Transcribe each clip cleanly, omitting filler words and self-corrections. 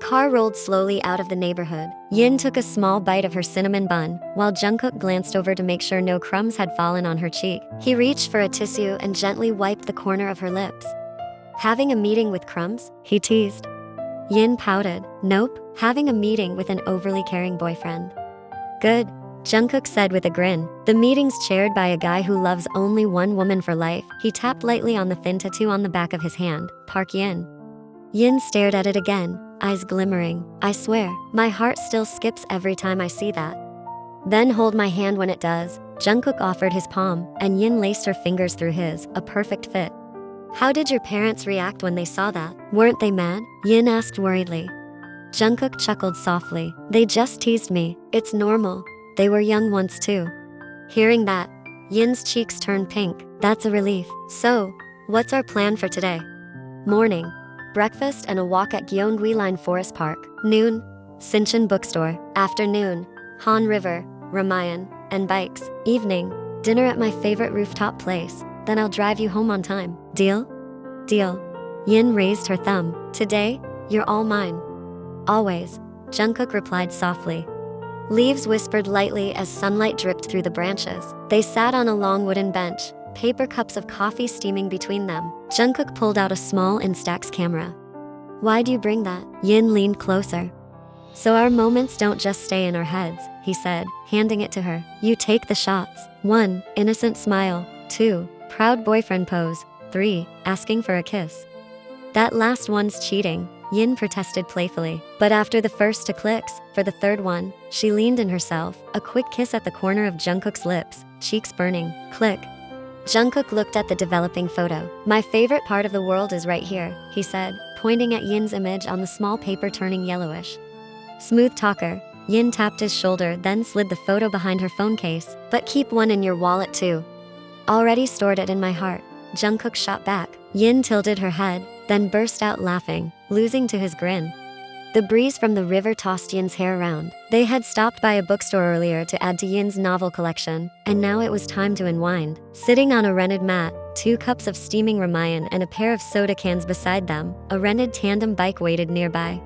car rolled slowly out of the neighborhood. Yin took a small bite of her cinnamon bun, while Jungkook glanced over to make sure no crumbs had fallen on her cheek. He reached for a tissue and gently wiped the corner of her lips. Having a meeting with crumbs? He teased. Yin pouted. Nope, having a meeting with an overly caring boyfriend. Good, Jungkook said with a grin. The meeting's chaired by a guy who loves only one woman for life. He tapped lightly on the thin tattoo on the back of his hand. Park Yin. Yin stared at it again, eyes glimmering. I swear, my heart still skips every time I see that. Then hold my hand when it does. Jungkook offered his palm, and Yin laced her fingers through his, a perfect fit. How did your parents react when they saw that? Weren't they mad? Yin asked worriedly. Jungkook chuckled softly. They just teased me. It's normal. They were young once too. Hearing that, Yin's cheeks turned pink. That's a relief. So, what's our plan for today? Morning. Breakfast and a walk at Gyeonggi Line Forest Park. Noon. Sinchon Bookstore. Afternoon. Han River, Ramayan, and bikes. Evening. Dinner at my favorite rooftop place. Then I'll drive you home on time. Deal? Deal. Yin raised her thumb. Today, you're all mine. Always, Jungkook replied softly. Leaves whispered lightly as sunlight dripped through the branches. They sat on a long wooden bench, paper cups of coffee steaming between them. Jungkook pulled out a small Instax camera. Why do you bring that? Yin leaned closer. So our moments don't just stay in our heads, he said, handing it to her. You take the shots. 1. Innocent smile. 2. Proud boyfriend pose. 3. Asking for a kiss. That last one's cheating, Yin protested playfully. But after the first 2 clicks, for the third one, she leaned in herself, a quick kiss at the corner of Jungkook's lips, cheeks burning. Click. Jungkook looked at the developing photo. My favorite part of the world is right here, he said, pointing at Yin's image on the small paper turning yellowish. Smooth talker. Yin tapped his shoulder, then slid the photo behind her phone case. But keep one in your wallet too. Already stored it in my heart. Jungkook shot back. Yin tilted her head, then burst out laughing, losing to his grin. The breeze from the river tossed Yin's hair around. They had stopped by a bookstore earlier to add to Yin's novel collection, and now it was time to unwind. Sitting on a rented mat, 2 cups of steaming Ramayan and a pair of soda cans beside them, a rented tandem bike waited nearby.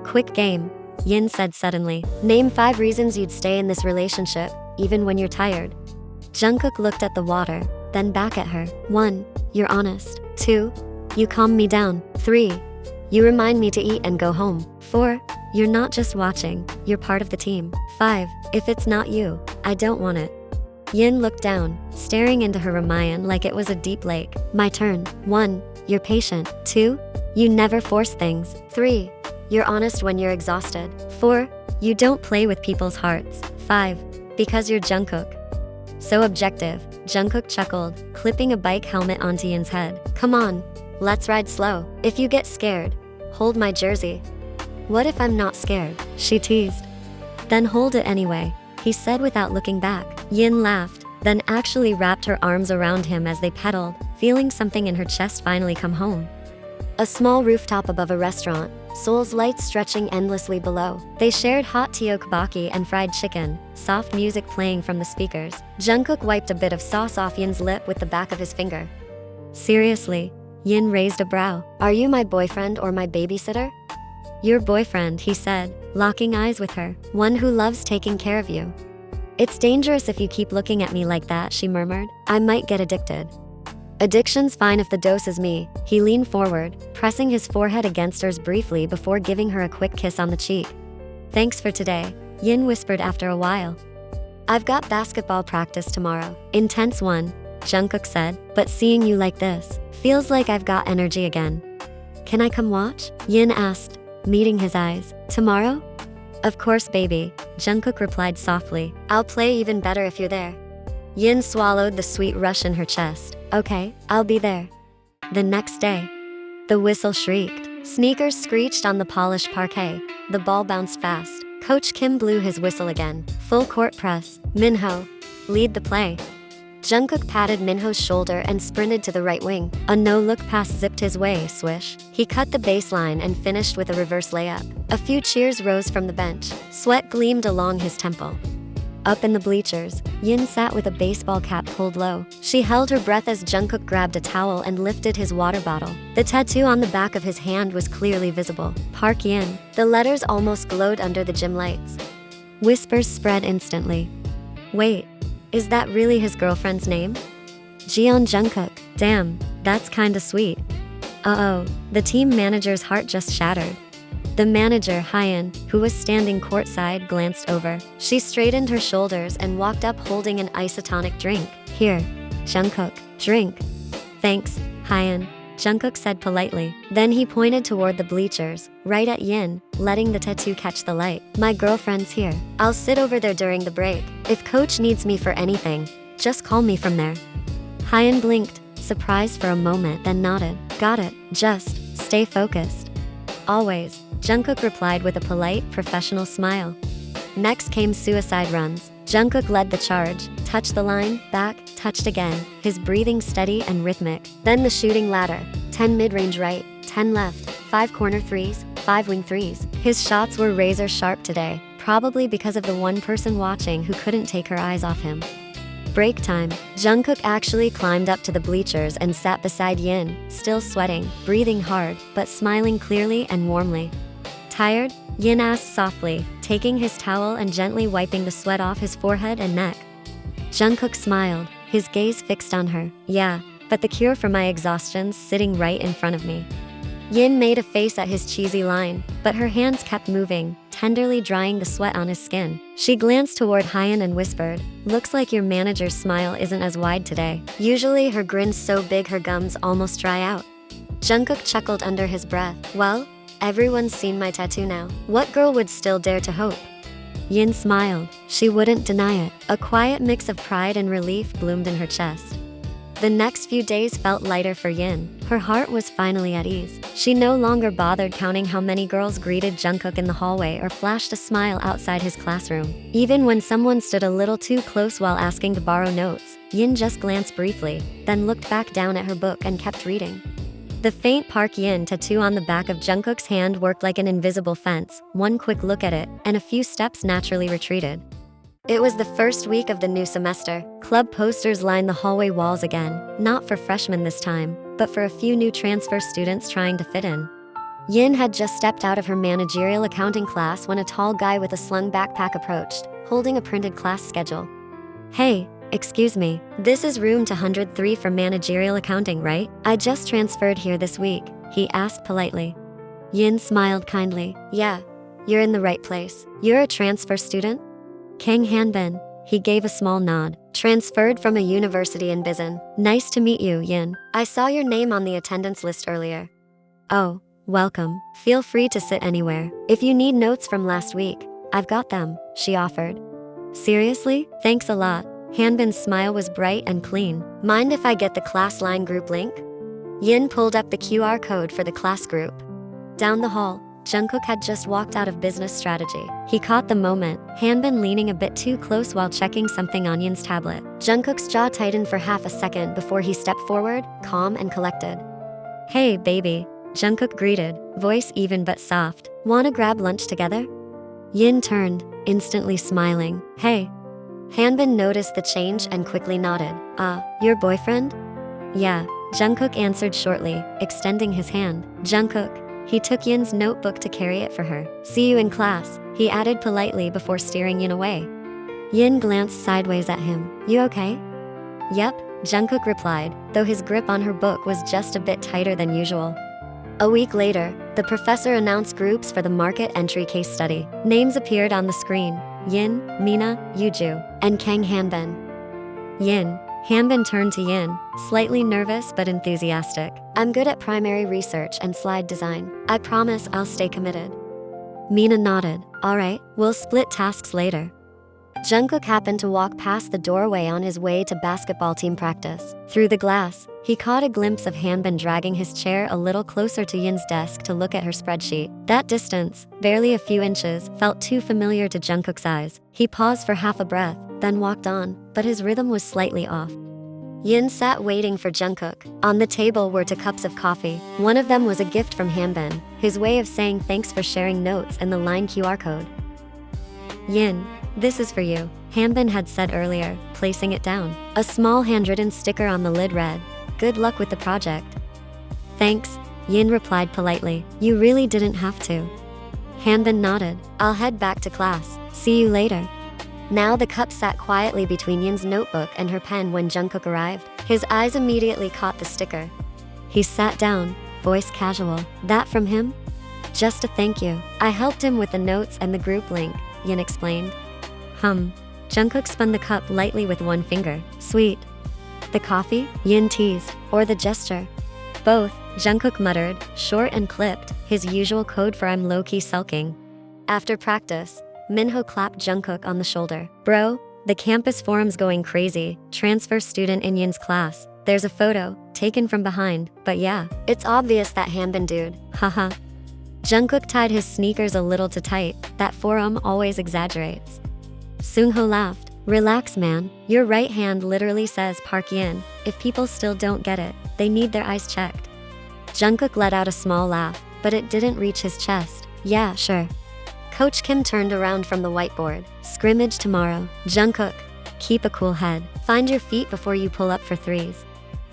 Quick game, Yin said suddenly. Name 5 reasons you'd stay in this relationship, even when you're tired. Jungkook looked at the water, then back at her. 1. You're honest. 2. You calm me down. 3. You remind me to eat and go home. 4. You're not just watching, you're part of the team. 5. If it's not you, I don't want it. Yin looked down, staring into her Ramayan like it was a deep lake. My turn. 1. You're patient. 2. You never force things. 3. You're honest when you're exhausted. 4. You don't play with people's hearts. 5. Because you're Jungkook. So objective, Jungkook chuckled, clipping a bike helmet onto Yin's head. Come on, let's ride slow. If you get scared, hold my jersey. What if I'm not scared? She teased. Then hold it anyway, he said without looking back. Yin laughed, then actually wrapped her arms around him as they pedaled, feeling something in her chest finally come home. A small rooftop above a restaurant, Seoul's lights stretching endlessly below. They shared hot tteokbokki and fried chicken, soft music playing from the speakers. Jungkook wiped a bit of sauce off Yin's lip with the back of his finger. Seriously? Yin raised a brow. Are you my boyfriend or my babysitter? Your boyfriend, he said, locking eyes with her. One who loves taking care of you. It's dangerous if you keep looking at me like that, she murmured. I might get addicted. Addiction's fine if the dose is me. He leaned forward, pressing his forehead against hers briefly before giving her a quick kiss on the cheek. Thanks for today, Yin whispered after a while. I've got basketball practice tomorrow. Intense one, Jungkook said, but seeing you like this, feels like I've got energy again. Can I come watch? Yin asked, meeting his eyes. Tomorrow? Of course, baby, Jungkook replied softly. I'll play even better if you're there. Yin swallowed the sweet rush in her chest. Okay, I'll be there. The next day, the whistle shrieked. Sneakers screeched on the polished parquet. The ball bounced fast. Coach Kim blew his whistle again. Full court press. Minho, lead the play. Jungkook patted Minho's shoulder and sprinted to the right wing. A no-look pass zipped his way, swish. He cut the baseline and finished with a reverse layup. A few cheers rose from the bench. Sweat gleamed along his temple. Up in the bleachers, Yin sat with a baseball cap pulled low. She held her breath as Jungkook grabbed a towel and lifted his water bottle. The tattoo on the back of his hand was clearly visible. Park Yin. The letters almost glowed under the gym lights. Whispers spread instantly. Wait, is that really his girlfriend's name? Jeon Jungkook. Damn, that's kinda sweet. Uh-oh, the team manager's heart just shattered. The manager, Hyun, who was standing courtside, glanced over. She straightened her shoulders and walked up holding an isotonic drink. Here, Jungkook, drink. Thanks, Hyun, Jungkook said politely. Then he pointed toward the bleachers, right at Yin, letting the tattoo catch the light. My girlfriend's here. I'll sit over there during the break. If coach needs me for anything, just call me from there. Hyun blinked, surprised for a moment, then nodded. Got it, just stay focused. Always, Jungkook replied with a polite, professional smile. Next came suicide runs. Jungkook led the charge, touched the line, back, touched again, his breathing steady and rhythmic. Then the shooting ladder, 10 mid-range right, 10 left, 5 corner threes, 5 wing threes. His shots were razor sharp today, probably because of the one person watching who couldn't take her eyes off him. Break time. Jungkook actually climbed up to the bleachers and sat beside Yin, still sweating, breathing hard, but smiling clearly and warmly. Tired? Yin asked softly, taking his towel and gently wiping the sweat off his forehead and neck. Jungkook smiled, his gaze fixed on her. Yeah, but the cure for my exhaustion's sitting right in front of me. Yin made a face at his cheesy line, but her hands kept moving, tenderly drying the sweat on his skin. She glanced toward Hyun and whispered, looks like your manager's smile isn't as wide today. Usually her grin's so big her gums almost dry out. Jungkook chuckled under his breath. Well, everyone's seen my tattoo now. What girl would still dare to hope? Yin smiled. She wouldn't deny it. A quiet mix of pride and relief bloomed in her chest. The next few days felt lighter for Yin. Her heart was finally at ease. She no longer bothered counting how many girls greeted Jungkook in the hallway or flashed a smile outside his classroom. Even when someone stood a little too close while asking to borrow notes, Yin just glanced briefly, then looked back down at her book and kept reading. The faint Park Yin tattoo on the back of Jungkook's hand worked like an invisible fence. One quick look at it, and a few steps naturally retreated. It was the first week of the new semester. Club posters lined the hallway walls again, not for freshmen this time, but for a few new transfer students trying to fit in. Yin had just stepped out of her managerial accounting class when a tall guy with a slung backpack approached, holding a printed class schedule. Hey, excuse me, this is room 203 for managerial accounting, right? I just transferred here this week, he asked politely. Yin smiled kindly. Yeah, you're in the right place. You're a transfer student? Kang Hanbin. He gave a small nod. Transferred from a university in Bizen. Nice to meet you, Yin. I saw your name on the attendance list earlier. Oh, welcome. Feel free to sit anywhere. If you need notes from last week, I've got them, she offered. Seriously? Thanks a lot. Hanbin's smile was bright and clean. Mind if I get the class line group link? Yin pulled up the QR code for the class group. Down the hall, Jungkook had just walked out of business strategy. He caught the moment, Hanbin leaning a bit too close while checking something on Yin's tablet. Jungkook's jaw tightened for half a second before he stepped forward, calm and collected. Hey, baby, Jungkook greeted, voice even but soft. Wanna grab lunch together? Yin turned, instantly smiling. Hey. Hanbin noticed the change and quickly nodded. Your boyfriend? Yeah, Jungkook answered shortly, extending his hand. Jungkook. He took Yin's notebook to carry it for her. See you in class, he added politely before steering Yin away. Yin glanced sideways at him. You okay? Yep, Jungkook replied, though his grip on her book was just a bit tighter than usual. A week later, the professor announced groups for the market entry case study. Names appeared on the screen. Yin, Mina, Yuju, and Kang Hanbin. Yin. Hanbin turned to Yin, slightly nervous but enthusiastic. I'm good at primary research and slide design. I promise I'll stay committed. Mina nodded. Alright, we'll split tasks later. Jungkook happened to walk past the doorway on his way to basketball team practice. Through the glass, he caught a glimpse of Hanbin dragging his chair a little closer to Yin's desk to look at her spreadsheet. That distance, barely a few inches, felt too familiar to Jungkook's eyes. He paused for half a breath, then walked on, but his rhythm was slightly off. Yin sat waiting for Jungkook. On the table were 2 cups of coffee. One of them was a gift from Hanbin, his way of saying thanks for sharing notes and the line QR code. Yin, this is for you. Hanbin had said earlier, placing it down. A small handwritten sticker on the lid read, "Good luck with the project." "Thanks," Yin replied politely. "You really didn't have to." Hanbin nodded. "I'll head back to class. See you later." Now the cup sat quietly between Yin's notebook and her pen when Jungkook arrived. His eyes immediately caught the sticker. He sat down, voice casual. "That from him?" "Just a thank you. I helped him with the notes and the group link," Yin explained. Jungkook spun the cup lightly with one finger. "Sweet." "The coffee?" Yin teased. "Or the gesture?" "Both," Jungkook muttered, short and clipped, his usual code for "I'm low-key sulking." After practice, Minho clapped Jungkook on the shoulder. "Bro, the campus forum's going crazy. Transfer student in Yin's class. There's a photo, taken from behind, but yeah, it's obvious that Hanbin dude. Haha." Jungkook tied his sneakers a little too tight. That forum always exaggerates. Seungho laughed. "Relax, man. Your right hand literally says Park Yin. If people still don't get it, they need their eyes checked." Jungkook let out a small laugh, but it didn't reach his chest. "Yeah, sure." Coach Kim turned around from the whiteboard. "Scrimmage tomorrow. Jungkook, keep a cool head. Find your feet before you pull up for threes."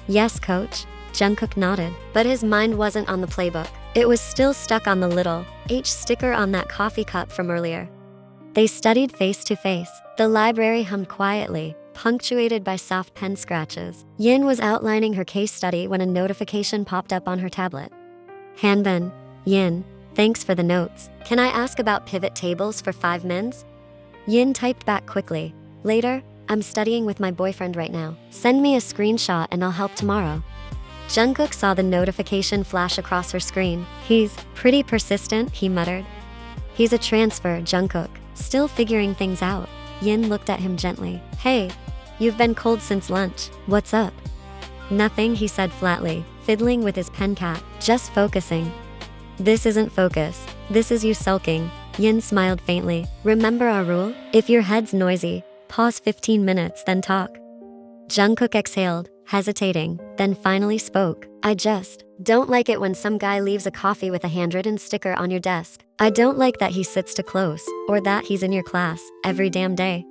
"Yes, coach." Jungkook nodded, but his mind wasn't on the playbook. It was still stuck on the little H sticker on that coffee cup from earlier. They studied face to face. The library hummed quietly, punctuated by soft pen scratches. Yin was outlining her case study when a notification popped up on her tablet. "Hanbin, Yin, thanks for the notes. Can I ask about pivot tables for 5 mins?" Yin typed back quickly. "Later, I'm studying with my boyfriend right now. Send me a screenshot and I'll help tomorrow." Jungkook saw the notification flash across her screen. "He's pretty persistent," he muttered. "He's a transfer, Jungkook. Still figuring things out." Yin looked at him gently. "Hey, you've been cold since lunch. What's up?" "Nothing," he said flatly, fiddling with his pen cap. "Just focusing." "This isn't focus. This is you sulking." Yin smiled faintly. "Remember our rule? If your head's noisy, pause 15 minutes, then talk." Jungkook exhaled, hesitating, then finally spoke. "I just don't like it when some guy leaves a coffee with a handwritten sticker on your desk. I don't like that he sits too close, or that he's in your class every damn day."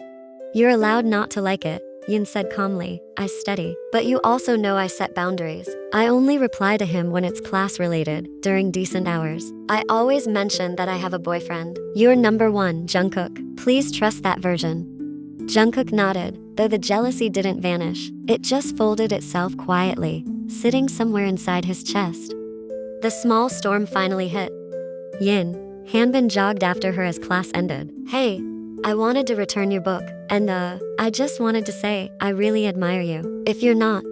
"You're allowed not to like it," Yin said calmly. "I study. But you also know I set boundaries. I only reply to him when it's class related, during decent hours. I always mention that I have a boyfriend. You're number one, Jungkook. Please trust that version." Jungkook nodded, though the jealousy didn't vanish. It just folded itself quietly, sitting somewhere inside his chest. The small storm finally hit. "Yin." Hanbin jogged after her as class ended. "Hey, I wanted to return your book, and I just wanted to say, I really admire you. If you're not."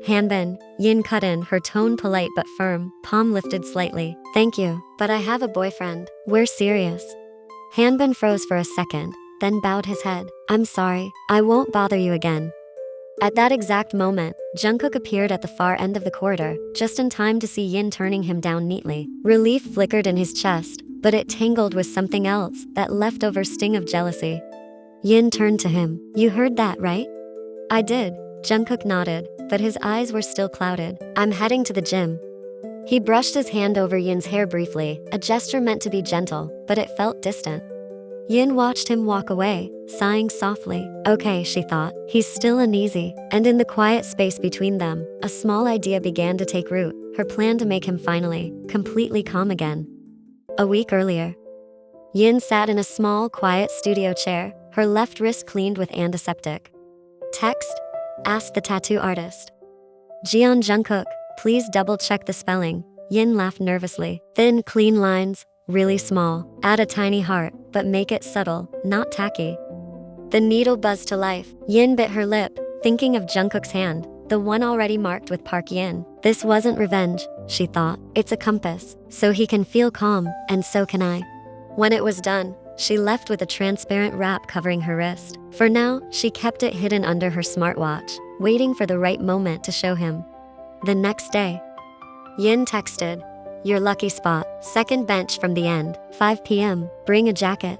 "Hanbin," Yin cut in, her tone polite but firm, palm lifted slightly. "Thank you, but I have a boyfriend. We're serious." Hanbin froze for a second, then bowed his head. "I'm sorry, I won't bother you again." At that exact moment, Jungkook appeared at the far end of the corridor, just in time to see Yin turning him down neatly. Relief flickered in his chest, but it tangled with something else, that leftover sting of jealousy. Yin turned to him. "You heard that, right?" "I did." Jungkook nodded, but his eyes were still clouded. "I'm heading to the gym." He brushed his hand over Yin's hair briefly, a gesture meant to be gentle, but it felt distant. Yin watched him walk away, sighing softly. Okay, she thought, he's still uneasy. And in the quiet space between them, a small idea began to take root, her plan to make him finally, completely calm again. A week earlier, Yin sat in a small, quiet studio chair, her left wrist cleaned with antiseptic. "Text?" asked the tattoo artist. "Jeon Jungkook, please double-check the spelling." Yin laughed nervously. "Thin, clean lines, really small. Add a tiny heart, but make it subtle, not tacky." The needle buzzed to life. Yin bit her lip, thinking of Jungkook's hand, the one already marked with Park Yin. This wasn't revenge, she thought. It's a compass, so he can feel calm, and so can I. When it was done, she left with a transparent wrap covering her wrist. For now, she kept it hidden under her smartwatch, waiting for the right moment to show him. The next day, Yin texted, "Your lucky spot, second bench from the end, 5 p.m, bring a jacket."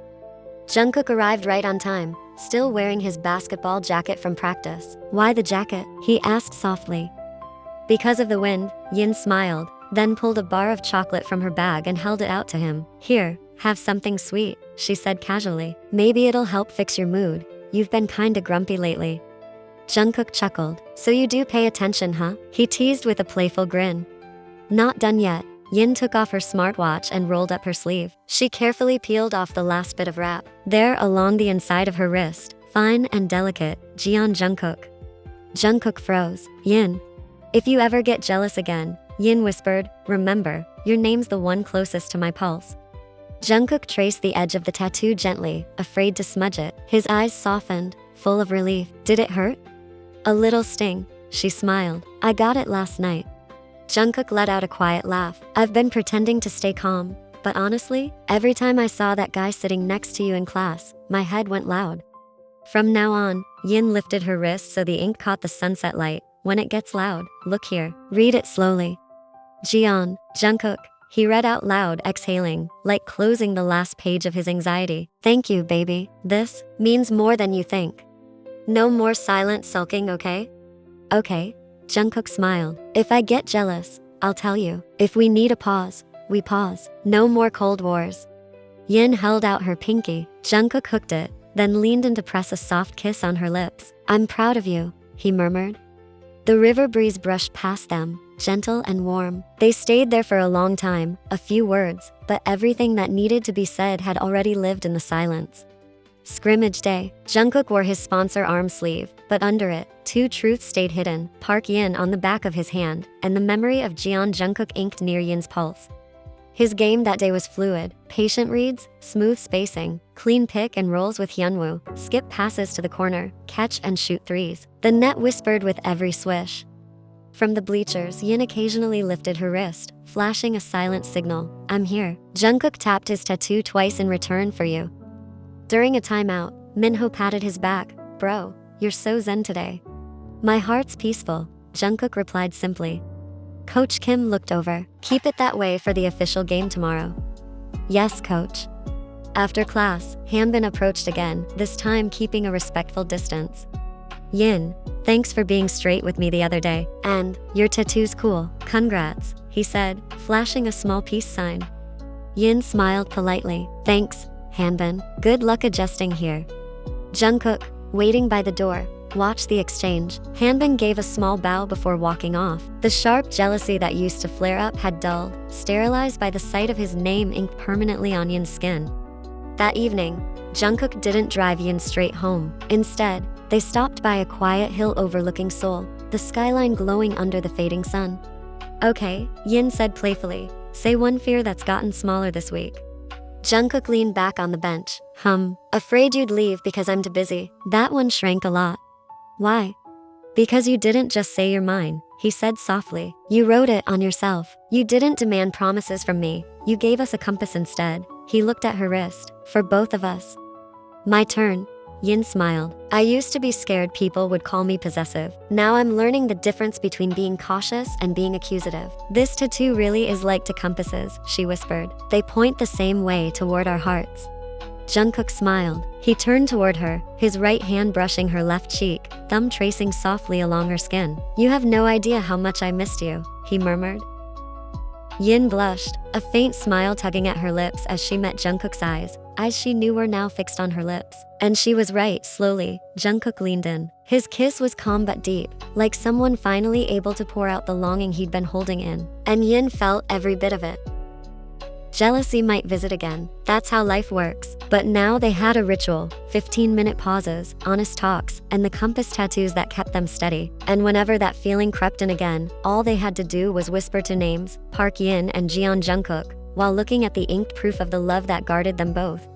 Jungkook arrived right on time, still wearing his basketball jacket from practice. "Why the jacket?" he asked softly. "Because of the wind," Yin smiled, then pulled a bar of chocolate from her bag and held it out to him. "Here, have something sweet," she said casually. "Maybe it'll help fix your mood." you've been kinda grumpy lately." Jungkook chuckled. "So you do pay attention, huh?" he teased with a playful grin. Not done yet. Yin took off her smartwatch and rolled up her sleeve. She carefully peeled off the last bit of wrap. There, along the inside of her wrist, fine and delicate, Jeon Jungkook. Jungkook froze. "Yin, if you ever get jealous again," Yin whispered, "remember, your name's the one closest to my pulse." Jungkook traced the edge of the tattoo gently, afraid to smudge it. His eyes softened, full of relief. "Did it hurt?" "A little sting," she smiled. "I got it last night." Jungkook let out a quiet laugh. "I've been pretending to stay calm, but honestly, every time I saw that guy sitting next to you in class, my head went loud." From now on, Yin lifted her wrist so the ink caught the sunset light. "When it gets loud, look here. Read it slowly." "Jeon, Jungkook," he read out loud, exhaling, like closing the last page of his anxiety. "Thank you, baby. This means more than you think. No more silent sulking, okay?" "Okay." Jungkook smiled. "If I get jealous, I'll tell you. If we need a pause, we pause. No more Cold Wars." Yin held out her pinky. Jungkook hooked it, then leaned in to press a soft kiss on her lips. "I'm proud of you," he murmured. The river breeze brushed past them, gentle and warm. They stayed there for a long time, a few words, but everything that needed to be said had already lived in the silence. Scrimmage day. Jungkook wore his sponsor arm sleeve, but under it, two truths stayed hidden: Park Yin on the back of his hand, and the memory of Jeon Jungkook inked near Yin's pulse. His game that day was fluid: patient reads, smooth spacing, clean pick and rolls with Hyunwoo, skip passes to the corner, catch and shoot threes. The net whispered with every swish. From the bleachers, Yin occasionally lifted her wrist, flashing a silent signal: "I'm here." Jungkook tapped his tattoo twice in return for you. During a timeout, Minho patted his back. "Bro, you're so zen today." "My heart's peaceful," Jungkook replied simply. Coach Kim looked over. "Keep it that way for the official game tomorrow." "Yes, coach." After class, Hanbin approached again, this time keeping a respectful distance. "Yin, thanks for being straight with me the other day. And, your tattoo's cool. Congrats," he said, flashing a small peace sign. Yin smiled politely. "Thanks, Hanbin. Good luck adjusting here." Jungkook, waiting by the door, watched the exchange. Hanbin gave a small bow before walking off. The sharp jealousy that used to flare up had dulled, sterilized by the sight of his name inked permanently on Yin's skin. That evening, Jungkook didn't drive Yin straight home. Instead, they stopped by a quiet hill overlooking Seoul, the skyline glowing under the fading sun. "Okay," Yin said playfully, "say one fear that's gotten smaller this week." Jungkook leaned back on the bench. Afraid you'd leave because I'm too busy." That one shrank a lot. "Why?" "Because you didn't just say you're mine," he said softly. "You wrote it on yourself. You didn't demand promises from me. You gave us a compass instead." He looked at her wrist. "For both of us." "My turn." Yin smiled. "I used to be scared people would call me possessive. Now I'm learning the difference between being cautious and being accusative. This tattoo really is like two compasses," she whispered. "They point the same way toward our hearts." Jungkook smiled. He turned toward her, his right hand brushing her left cheek, thumb tracing softly along her skin. "You have no idea how much I missed you," he murmured. Yin blushed, a faint smile tugging at her lips as she met Jungkook's eyes she knew were now fixed on her lips. And she was right. Slowly, Jungkook leaned in. His kiss was calm but deep, like someone finally able to pour out the longing he'd been holding in. And Yin felt every bit of it. Jealousy might visit again. That's how life works. But now they had a ritual: 15-minute pauses, honest talks, and the compass tattoos that kept them steady. And whenever that feeling crept in again, all they had to do was whisper two names: Park Yin and Jeon Jungkook, while looking at the inked proof of the love that guarded them both.